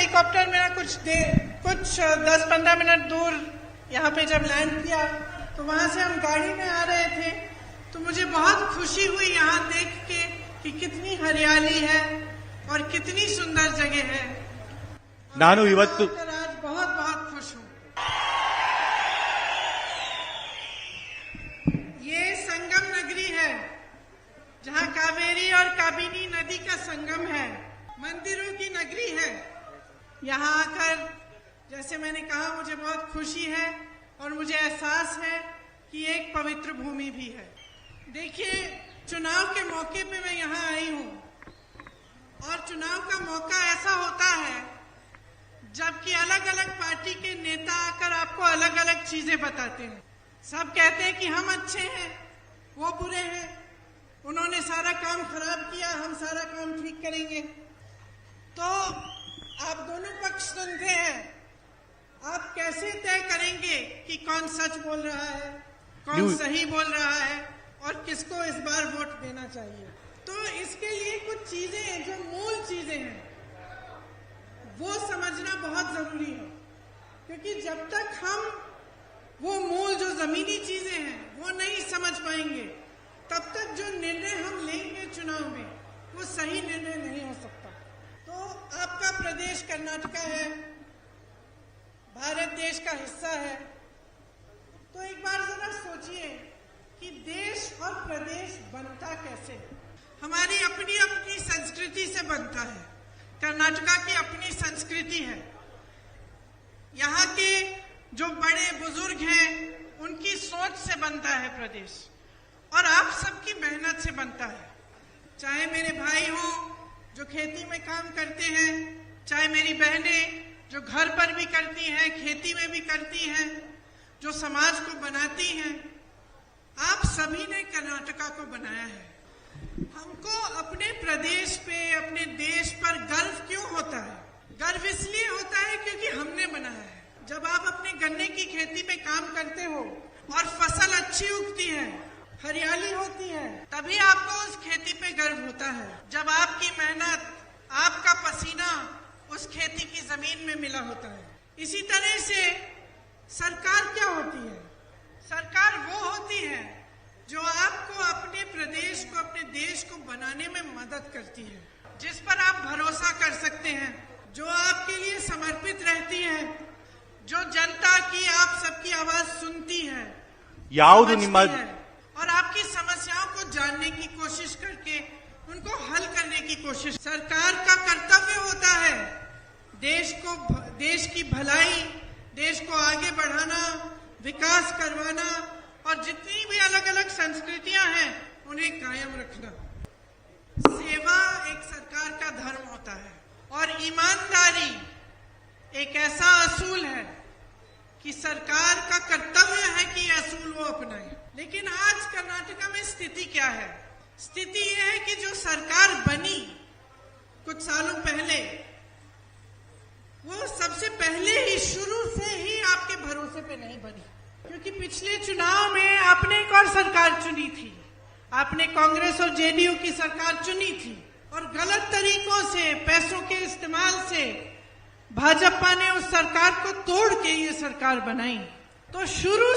Helicopter मेरा कुछ 10-15 minute दूर यहाँ पे जब लैंड किया तो वहां से हम गाड़ी में आ रहे थे तो मुझे बहुत खुशी हुई यहाँ देख के कि कितनी हरियाली है और कितनी सुंदर जगह है। ನಾನು ಇವತ್ತು आज बहुत बहुत खुश हूँ। ये संगम नगरी है जहाँ कावेरी और काबिनी नदी का संगम है, मंदिरों की नगरी है। यहाँ आकर जैसे मैंने कहा मुझे बहुत खुशी है और मुझे एहसास है कि एक पवित्र भूमि भी है। देखिए, चुनाव के मौके पे मैं यहाँ आई हूँ और चुनाव का मौका ऐसा होता है जबकि अलग अलग पार्टी के नेता आकर आपको अलग अलग चीजें बताते हैं। सब कहते हैं कि हम अच्छे हैं, वो बुरे हैं, उन्होंने सारा काम खराब किया, हम सारा काम ठीक करेंगे। तो आप दोनों पक्ष सुनते हैं, आप कैसे तय करेंगे कि कौन सच बोल रहा है, कौन सही बोल रहा है और किसको इस बार वोट देना चाहिए? तो इसके लिए कुछ चीजें हैं जो मूल चीजें हैं वो समझना बहुत जरूरी है, क्योंकि जब तक हम वो मूल जो जमीनी चीजें हैं वो नहीं समझ पाएंगे तब तक जो निर्णय हम लेंगे चुनाव में वो सही निर्णय नहीं हो सकता। तो आपका प्रदेश कर्नाटका है, भारत देश का हिस्सा है, तो एक बार जरा सोचिए कि देश और प्रदेश बनता कैसे है। हमारी अपनी अपनी संस्कृति से बनता है। कर्नाटका की अपनी संस्कृति है, यहाँ के जो बड़े बुजुर्ग हैं उनकी सोच से बनता है प्रदेश और आप सबकी मेहनत से बनता है। चाहे मेरे भाई हो जो खेती में काम करते हैं, चाहे मेरी बहनें जो घर पर भी करती हैं, खेती में भी करती हैं, जो समाज को बनाती हैं, आप सभी ने कर्नाटका को बनाया है। हमको अपने प्रदेश पे, अपने देश पर गर्व क्यों होता है? गर्व इसलिए होता है क्योंकि हमने बनाया है। जब आप अपने गन्ने की खेती में काम करते हो और फसल अच्छी उगती है, हरियाली होती है, तभी आपको उस खेती पे गर्व होता है। जब आपकी मेहनत, आपका पसीना उस खेती की जमीन में मिला होता है। इसी तरह से सरकार क्या होती है? सरकार वो होती है जो आपको अपने प्रदेश को, अपने देश को बनाने में मदद करती है, जिस पर आप भरोसा कर सकते हैं, जो आपके लिए समर्पित रहती है, जो जनता की, आप सबकी आवाज सुनती है, समझती है और आपकी समस्याओं को जानने की कोशिश करके उनको हल करने की कोशिश। सरकार का कर्तव्य होता है देश की भलाई, देश को आगे बढ़ाना, विकास करवाना और जितनी भी अलग अलग संस्कृतियां हैं उन्हें कायम रखना। सेवा एक सरकार का धर्म होता है और ईमानदारी एक ऐसा असूल है कि सरकार का कर्तव्य है कि असूल वो अपनाए। लेकिन आज कर्नाटका में स्थिति क्या है? स्थिति यह है कि जो सरकार बनी कुछ सालों पहले, वो सबसे पहले ही शुरू से ही आपके भरोसे पे नहीं बनी, क्योंकि पिछले चुनाव में आपने एक और सरकार चुनी थी, आपने कांग्रेस और जेडीयू की सरकार चुनी थी और गलत तरीकों से, पैसों के इस्तेमाल से भाजपा ने उस सरकार को तोड़ के ये सरकार बनाई। तो शुरू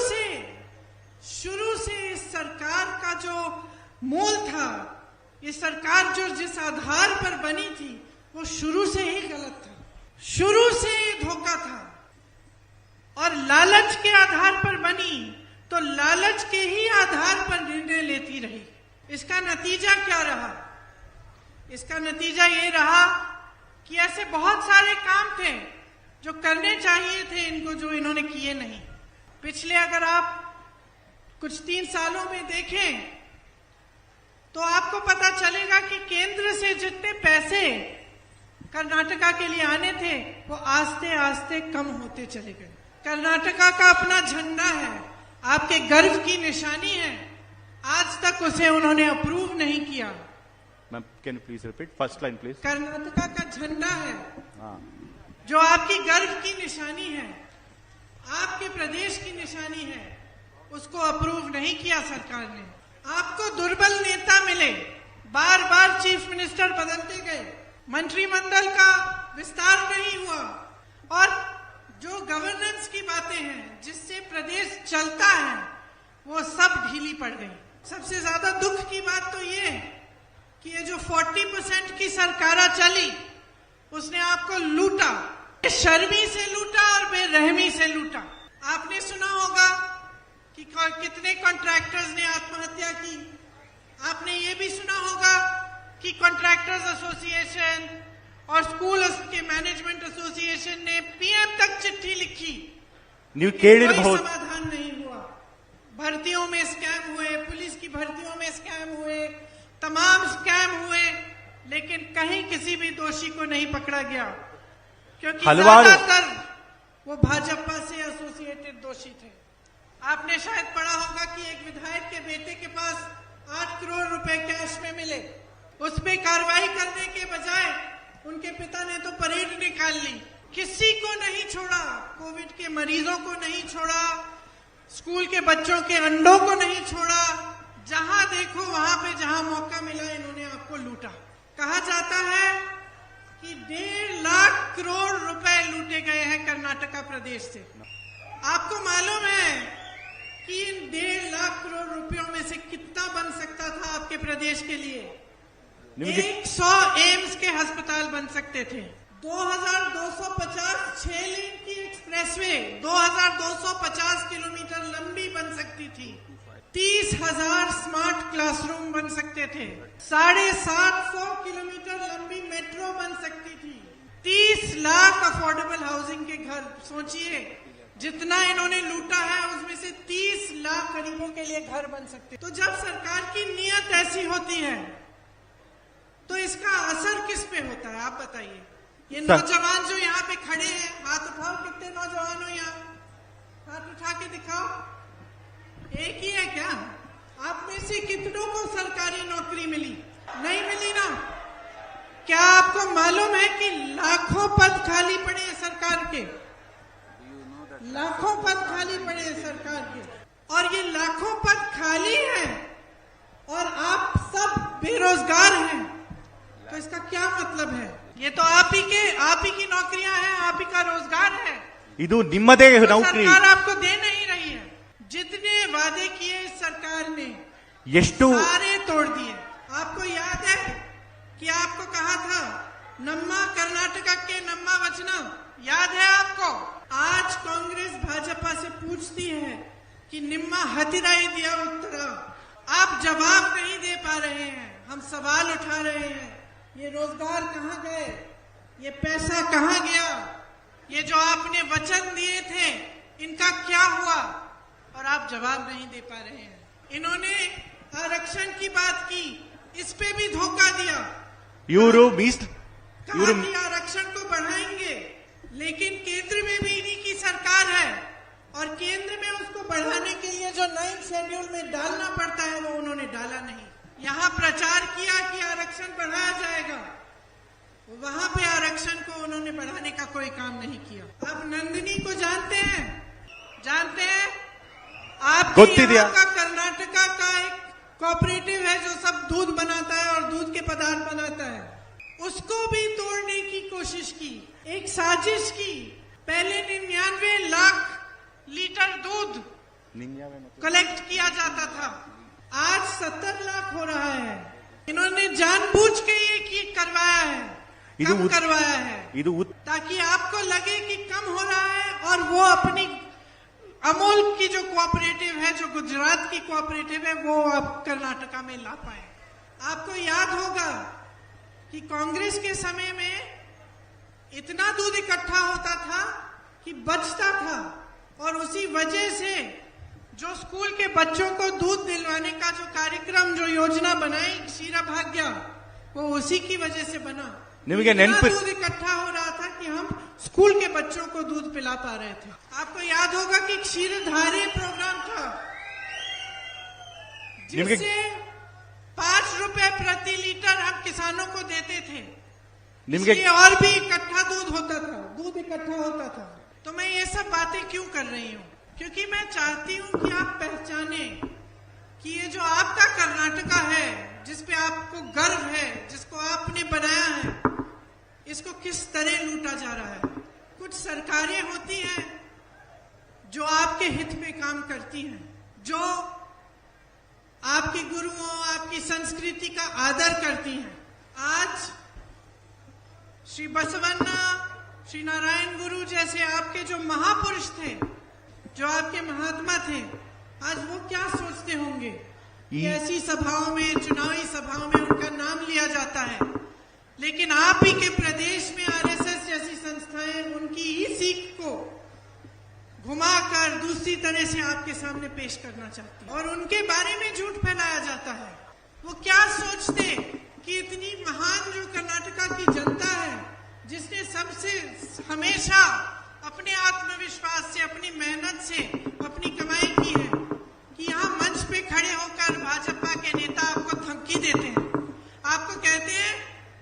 से इस सरकार का जो मूल था, ये सरकार जो जिस आधार पर बनी थी वो शुरू से ही गलत था, शुरू से ही धोखा था और लालच के आधार पर बनी तो लालच के ही आधार पर निर्णय लेती रही। इसका नतीजा क्या रहा? इसका नतीजा ये रहा कि ऐसे बहुत सारे काम थे जो करने चाहिए थे इनको, जो इन्होंने किए नहीं। पिछले अगर आप कुछ 3 सालों में देखें तो आपको पता चलेगा कि केंद्र से जितने पैसे कर्नाटका के लिए आने थे वो आस्ते आस्ते कम होते चले गए। कर्नाटका का अपना झंडा है, आपके गर्व की निशानी है, आज तक उसे उन्होंने अप्रूव नहीं किया। Ma'am, can you please repeat first line please? Karnataka का झंडा है जो आपकी गर्व की निशानी है, आपके प्रदेश की निशानी है, उसको अप्रूव नहीं किया सरकार ने। आपको दुर्बल नेता मिले, बार बार चीफ मिनिस्टर बदलते गए, मंत्रिमंडल का विस्तार नहीं हुआ, और जो गवर्नेंस की बातें हैं जिससे प्रदेश चलता है वो सब ढीली पड़ गई। सबसे ज्यादा दुख की बात तो ये है कि ये जो 40% की सरकारा चली उसने आपको लूटा, शर्मी से लूटा और बेरहमी से लूटा। आपने सुना होगा कि कितने कॉन्ट्रैक्टर्स ने आत्महत्या की। आपने ये भी सुना होगा कि कॉन्ट्रैक्टर्स एसोसिएशन और स्कूल के मैनेजमेंट एसोसिएशन ने पीएम तक चिट्ठी लिखी, कोई समाधान नहीं हुआ। भर्तियों में स्कैम हुए, पुलिस की भर्तियों में स्कैम हुए, तमाम स्कैम हुए, लेकिन कहीं किसी भी दोषी को नहीं पकड़ा गया, क्योंकि ज्यादातर वो भाजपा से एसोसिएटेड दोषी थे। आपने शायद पढ़ा होगा कि एक विधायक के बेटे के पास 8 करोड़ रुपए कैश में मिले, उस पे कार्रवाई करने के बजाय उनके पिता ने तो परेड निकाल ली। किसी को नहीं छोड़ा, कोविड के मरीजों को नहीं छोड़ा, स्कूल के बच्चों के अंडों को नहीं छोड़ा। जहां देखो वहां पे जहां मौका मिला इन्होंने आपको लूटा। कहा जाता है कि 1.5 लाख करोड़ रुपए लूटे गए हैं कर्नाटका प्रदेश से। आपको मालूम है कि इन 1.5 लाख करोड़ रुपयों में से कितना बन सकता था आपके प्रदेश के लिए? 100 एम्स के अस्पताल बन सकते थे, 2250 6 लेन की एक्सप्रेसवे 2250 किलोमीटर लंबी बन सकती थी, 30,000 स्मार्ट क्लासरूम बन सकते थे, 750 किलोमीटर लंबी मेट्रो बन सकती थी, 30 लाख अफोर्डेबल हाउसिंग के घर। सोचिए जितना इन्होंने लूटा है उसमें से 30 लाख गरीबों के लिए घर बन सकते। तो जब सरकार की नीयत ऐसी होती है तो इसका असर किस पे होता है, आप बताइए। ये नौजवान जो यहाँ पे खड़े हैं, हाथ उठाओ, कितने नौजवान हो यहाँ, हाथ उठा के दिखाओ। एक ही है क्या? आप में से कितनों को सरकारी नौकरी मिली? नहीं मिली ना। क्या आपको मालूम है कि लाखों पद खाली पड़े हैं सरकार के, लाखों पद खाली पड़े हैं सरकार के, और ये लाखों पद खाली हैं और आप सब बेरोजगार हैं। तो इसका क्या मतलब है? ये तो आप ही की नौकरियां हैं, आप ही का रोजगार है। इदु निम्मदे नौकरी सरकार आपको दे नहीं रही है। जितने वादे किए इस सरकार ने सारे तोड़ दिए। आपको याद है कि आपको कहा था नम्मा कर्नाटका के नम्मा वचना, याद है आपको? आज कांग्रेस भाजपा से पूछती है कि निम्मा हथिराई दिया उत्तरा, आप जवाब नहीं दे पा रहे हैं। हम सवाल उठा रहे हैं, ये रोजगार कहाँ गए, ये पैसा कहाँ गया, ये जो आपने वचन दिए थे इनका क्या हुआ? और आप जवाब नहीं दे पा रहे हैं। इन्होंने आरक्षण की बात की, इस पे भी धोखा दिया। कहा कि आरक्षण को बढ़ाएंगे, लेकिन केंद्र में भी इन्हीं की सरकार है और केंद्र में उसको बढ़ाने के लिए जो 9 शेड्यूल में डालना पड़ता है वो उन्होंने डाला नहीं। यहाँ प्रचार किया कि आरक्षण बढ़ाया जाएगा, वहां पे आरक्षण को उन्होंने बढ़ाने का कोई काम नहीं किया। अब नंदिनी को जानते हैं? आपके यहाँ का कर्नाटका का एक कोऑपरेटिव है जो सब दूध बनाता है और दूध के पदार्थ बनाता है, उसको भी तोड़ने की कोशिश की, एक साजिश की। पहले 99 लाख लीटर दूध कलेक्ट किया जाता था, आज 70 लाख हो रहा है। इन्होंने जानबूझ के ये करवाया है, कम करवाया है, ताकि आपको लगे कि कम हो रहा है और वो अपनी अमूल की जो कोऑपरेटिव है, जो गुजरात की कोऑपरेटिव है, वो आप कर्नाटका में ला पाए। आपको याद होगा कि कांग्रेस के समय में इतना दूध इकट्ठा होता था कि बचता था, और उसी वजह से जो स्कूल के बच्चों को दूध दिलवाने का जो कार्यक्रम, जो योजना बनाई क्षीरा भाग्य, वो उसी की वजह से बना। दूध इकट्ठा हो रहा था कि हम स्कूल के बच्चों को दूध पिला पा रहे थे। आपको याद होगा कि क्षीरधारे प्रोग्राम था जिससे 5 रुपए प्रति लीटर हम किसानों को देते थे, इसलिए और भी इकट्ठा दूध इकट्ठा होता था। तो मैं ये सब बातें क्यों कर रही हूँ? क्योंकि मैं चाहती हूँ कि आप पहचाने कि ये जो आपका कर्नाटका है, जिसपे आपको गर्व है, जिसको आपने बनाया है, इसको किस तरह लूटा जा रहा है। कुछ सरकारें होती हैं जो आपके हित में काम करती हैं, जो आपके गुरुओं, आपकी संस्कृति का आदर करती हैं। आज श्री बसवन्ना, श्री नारायण गुरु जैसे आपके जो महापुरुष थे, जो आपके महात्मा थे, आज वो क्या सोचते होंगे कि ऐसी सभाओं में, चुनावी सभाओं में उनका नाम लिया जाता है, लेकिन आप ही के प्रदेश में आरएसएस जैसी संस्थाएं उनकी ही सीख को घुमाकर दूसरी तरह से आपके सामने पेश करना चाहती है और उनके बारे में झूठ फैलाया जाता है। वो क्या सोचते कि इतनी महान जो कर्नाटका की जनता है, जिसने सबसे हमेशा अपने आत्मविश्वास से, अपनी मेहनत से अपनी कमाई की है, कि यहाँ मंच पे खड़े होकर भाजपा के नेता आपको धमकी देते हैं, आपको कहते हैं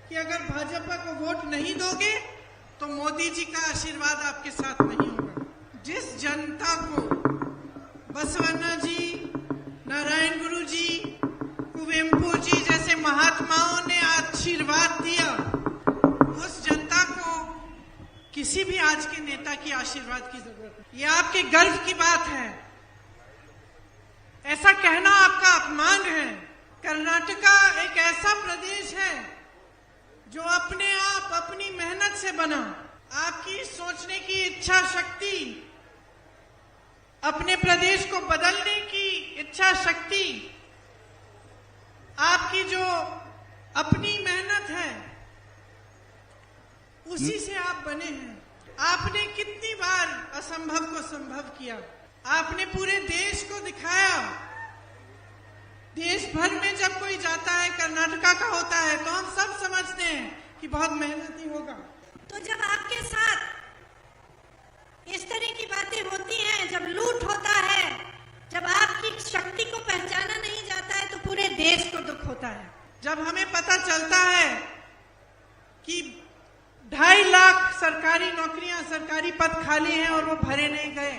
कि अगर भाजपा को वोट नहीं दोगे तो मोदी जी का आशीर्वाद आपके साथ नहीं होगा। जिस जनता को बसवन्ना जी, नारायण गुरु जी, कुवेम्पु जी जैसे महात्माओं ने आशीर्वाद दिया, उस जनता को किसी भी आज के नेता की आशीर्वाद की जरूरत नहीं। ये आपके गर्व की बात है, ऐसा कहना आपका अपमान है। कर्नाटका एक ऐसा प्रदेश है जो अपने आप, अपनी मेहनत से बना। आपकी सोचने की इच्छा शक्ति, अपने प्रदेश को बदलने की इच्छा शक्ति, आपकी जो अपनी मेहनत है, उसी से आप बने हैं। आपने कितनी बार असंभव को संभव किया, आपने पूरे देश को दिखाया। देश भर में जब कोई जाता है, कर्नाटका का होता है, तो हम सब समझते हैं कि बहुत मेहनती होगा। तो जब आपके साथ इस तरह की बातें होती हैं, जब लूट होता है, जब आपकी शक्ति को पहचाना नहीं जाता है, तो पूरे देश को दुख होता है। जब हमें पता चलता है कि 2.5 लाख सरकारी नौकरियां, सरकारी पद खाली हैं और वो भरे नहीं गए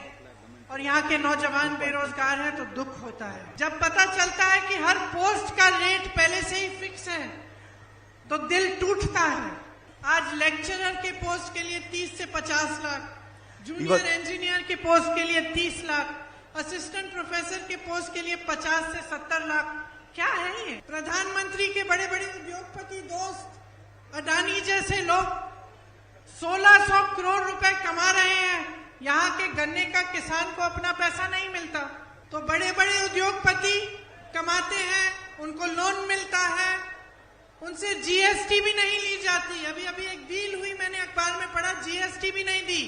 और यहाँ के नौजवान बेरोजगार हैं, तो दुख होता है। जब पता चलता है कि हर पोस्ट का रेट पहले से ही फिक्स है, तो दिल टूटता है। आज लेक्चरर के पोस्ट के लिए 30 से 50 लाख, जूनियर इंजीनियर के पोस्ट के लिए 30 लाख, असिस्टेंट प्रोफेसर के पोस्ट के लिए 50 से 70 लाख। क्या है ये? प्रधानमंत्री के बड़े बड़े उद्योगपति दोस्त अडानी जैसे लोग 1600 करोड़ रुपए कमा रहे हैं, यहाँ के गन्ने का किसान को अपना पैसा नहीं मिलता। तो बड़े बड़े उद्योगपति कमाते हैं, उनको लोन मिलता है, उनसे जीएसटी भी नहीं ली जाती। अभी अभी एक डील हुई, मैंने अखबार में पढ़ा, जीएसटी भी नहीं दी,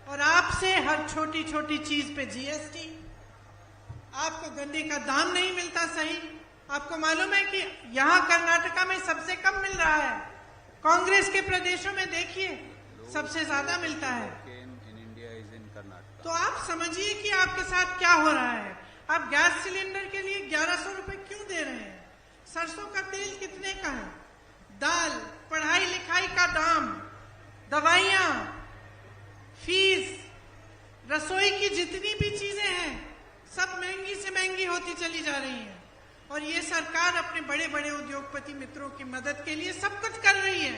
और आपसे हर छोटी छोटी चीज पे जीएसटी। आपको गन्ने का दाम नहीं मिलता सही। आपको मालूम है कि यहाँ कर्नाटका में सबसे कम मिल रहा है, कांग्रेस के प्रदेशों में देखिए सबसे ज्यादा मिलता है। तो आप समझिए कि आपके साथ क्या हो रहा है। आप गैस सिलेंडर के लिए 1100 रुपए क्यों दे रहे हैं? सरसों का तेल कितने का है? दाल, पढ़ाई लिखाई का दाम, दवाइयां, फीस, रसोई की जितनी भी चीजें हैं, सब महंगी से महंगी होती चली जा रही हैं। और ये सरकार अपने बड़े बड़े उद्योगपति मित्रों की मदद के लिए सब कुछ कर रही है,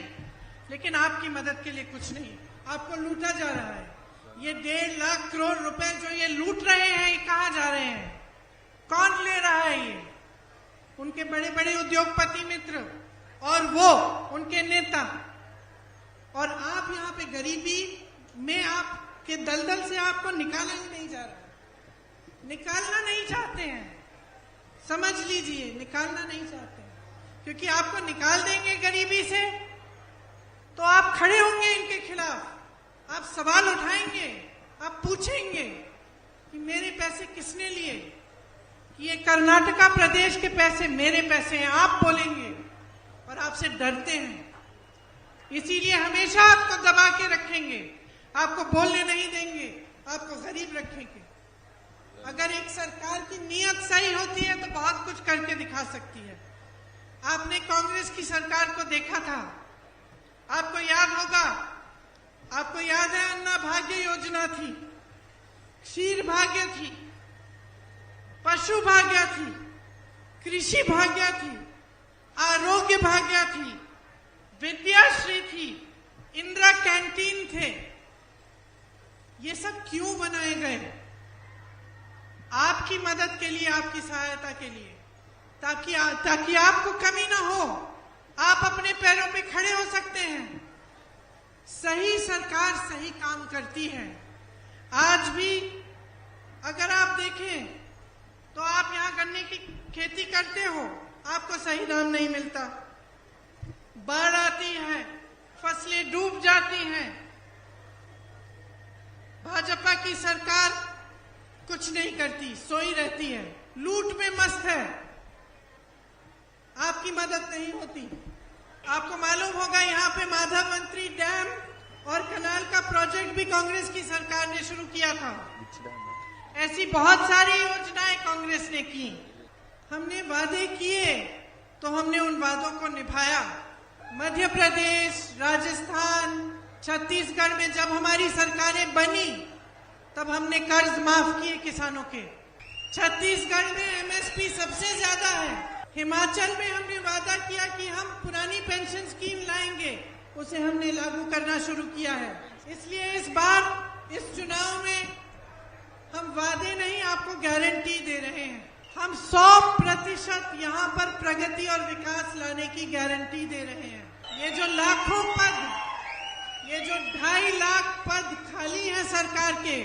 लेकिन आपकी मदद के लिए कुछ नहीं। आपको लूटा जा रहा है। ये 1.5 लाख करोड़ रुपए जो ये लूट रहे हैं, ये कहाँ जा रहे हैं? कौन ले रहा है? ये उनके बड़े बड़े उद्योगपति मित्र और वो उनके नेता। और आप यहाँ पे गरीबी में आपके दलदल से आपको निकाला ही नहीं जा रहा, निकालना नहीं चाहते हैं। समझ लीजिए, निकालना नहीं चाहते हैं, क्योंकि आपको निकाल देंगे गरीबी से तो आप खड़े होंगे इनके खिलाफ, आप सवाल उठाएंगे, आप पूछेंगे कि मेरे पैसे किसने लिए, कि ये कर्नाटका प्रदेश के पैसे मेरे पैसे हैं, आप बोलेंगे और आपसे डरते हैं। इसीलिए हमेशा आपको दबा के रखेंगे, आपको बोलने नहीं देंगे, आपको गरीब रखेंगे। अगर एक सरकार की नीयत सही होती है तो बहुत कुछ करके दिखा सकती है। आपने कांग्रेस की सरकार को देखा था, आपको याद होगा, आपको याद है अन्ना भाग्य योजना थी, क्षीर भाग्य थी, पशु भाग्य थी, कृषि भाग्य थी, आरोग्य भाग्य थी, विद्याश्री थी, इंदिरा कैंटीन थे, ये सब क्यों बनाए गए? आपकी मदद के लिए, आपकी सहायता के लिए, ताकि आपको कमी ना हो, आप अपने पैरों पे खड़े हो सकते हैं। सही सरकार सही काम करती है। आज भी अगर आप देखें तो आप यहाँ गन्ने की खेती करते हो, आपको सही दाम नहीं मिलता, बाढ़ आती है, फसलें डूब जाती हैं, भाजपा की सरकार कुछ नहीं करती, सोई रहती है, लूट में मस्त है, आपकी मदद नहीं होती। आपको मालूम होगा यहाँ पे माधवमंत्री डैम और कनाल का प्रोजेक्ट भी कांग्रेस की सरकार ने शुरू किया था। ऐसी बहुत सारी योजनाएं कांग्रेस ने की। हमने वादे किए तो हमने उन वादों को निभाया। मध्य प्रदेश, राजस्थान, छत्तीसगढ़ में जब हमारी सरकारें बनी तब हमने कर्ज माफ किए किसानों के। छत्तीसगढ़ में एमएसपी सबसे ज्यादा है। हिमाचल में हमने वादा किया कि हम पुरानी पेंशन स्कीम लाएंगे, उसे हमने लागू करना शुरू किया है। इसलिए इस बार इस चुनाव में हम वादे नहीं, आपको गारंटी दे रहे हैं। हम 100% यहाँ पर प्रगति और विकास लाने की गारंटी दे रहे हैं। ये जो लाखों पद, ये जो 2.5 लाख पद खाली हैं सरकार के,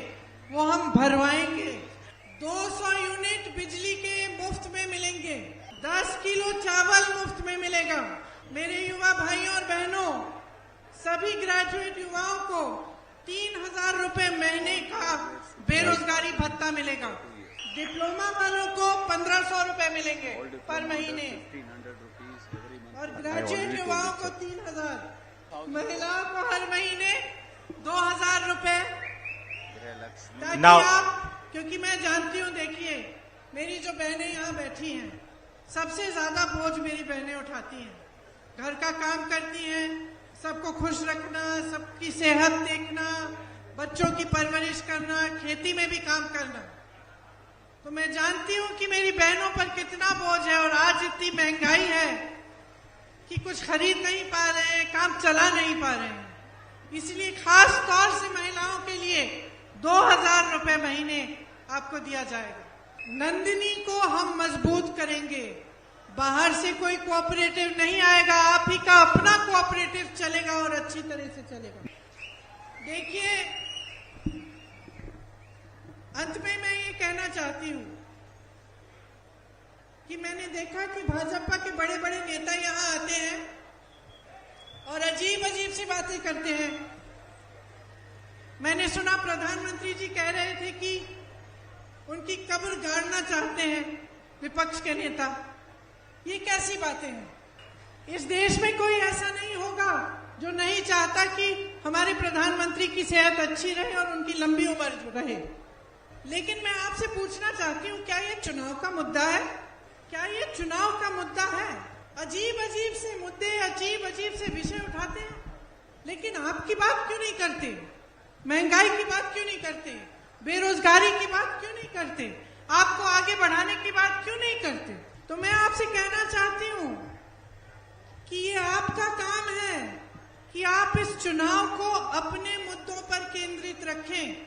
वो हम भरवाएंगे। 200 यूनिट बिजली के मुफ्त में मिलेंगे, 10 किलो चावल मुफ्त में मिलेगा। मेरे युवा भाइयों और बहनों, सभी ग्रेजुएट युवाओं को 3,000 रुपए महीने का बेरोजगारी भत्ता मिलेगा। डिप्लोमा वालों को 1,500 रुपए मिलेंगे पर महीने, और ग्रेजुएट युवाओं को 3,000, महिलाओं को हर महीने 2,000 रुपए, ताकि आप, क्योंकि मैं जानती हूँ, देखिए मेरी जो बहनें यहाँ बैठी हैं, सबसे ज्यादा बोझ मेरी बहनें उठाती हैं। घर का काम करती हैं, सबको खुश रखना, सबकी सेहत देखना, बच्चों की परवरिश करना, खेती में भी काम करना। तो मैं जानती हूँ कि मेरी बहनों पर कितना बोझ है, और आज इतनी महंगाई है कि कुछ खरीद नहीं पा रहे हैं, काम चला नहीं पा रहे हैं। इसलिए खास तौर से महिलाओं के लिए 2,000 रुपए महीने आपको दिया जाएगा। नंदिनी को हम मजबूत करेंगे, बाहर से कोई कोऑपरेटिव नहीं आएगा, आप ही का अपना कोऑपरेटिव चलेगा और अच्छी तरह से चलेगा। देखिए, अंत में मैं ये कहना चाहती हूँ कि मैंने देखा कि भाजपा के बड़े बड़े नेता यहाँ आते हैं और अजीब अजीब सी बातें करते हैं। मैंने सुना प्रधानमंत्री जी कह रहे थे कि उनकी कब्र गाड़ना चाहते हैं विपक्ष के नेता। ये कैसी बातें हैं? इस देश में कोई ऐसा नहीं होगा जो नहीं चाहता कि हमारे प्रधानमंत्री की सेहत अच्छी रहे और उनकी लंबी उम्र रहे। लेकिन मैं आपसे पूछना चाहती हूँ, क्या ये चुनाव का मुद्दा है? क्या ये चुनाव का मुद्दा है? अजीब अजीब से मुद्दे, अजीब अजीब से विषय उठाते हैं, लेकिन आपकी बात क्यों नहीं करते? महंगाई की बात क्यों नहीं करते? बेरोजगारी की बात क्यों नहीं करते? आपको आगे बढ़ाने की बात क्यों नहीं करते? तो मैं आपसे कहना चाहती हूँ कि ये आपका काम है कि आप इस चुनाव को अपने मुद्दों पर केंद्रित रखें।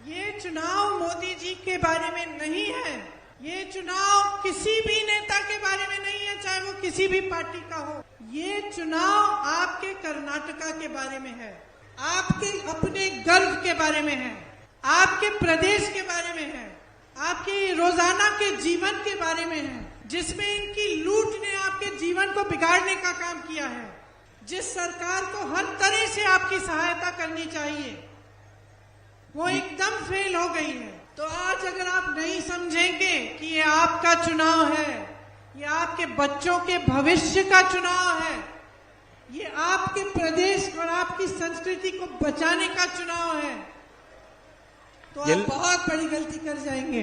ये चुनाव मोदी जी के बारे में नहीं है, ये चुनाव किसी भी नेता के बारे में नहीं है, चाहे वो किसी भी पार्टी का हो। ये चुनाव आपके कर्नाटका के बारे में है, आपके अपने गर्व के बारे में है, आपके प्रदेश के बारे में है, आपके रोजाना के जीवन के बारे में है, जिसमें इनकी लूट ने आपके जीवन को बिगाड़ने का काम किया है। जिस सरकार को हर तरह से आपकी सहायता करनी चाहिए, वो एकदम फेल हो गई है। तो आज अगर आप नहीं समझेंगे कि ये आपका चुनाव है, ये आपके बच्चों के भविष्य का चुनाव है, ये आपके प्रदेश और आपकी संस्कृति को बचाने का चुनाव है, तो आप बहुत बड़ी गलती कर जाएंगे।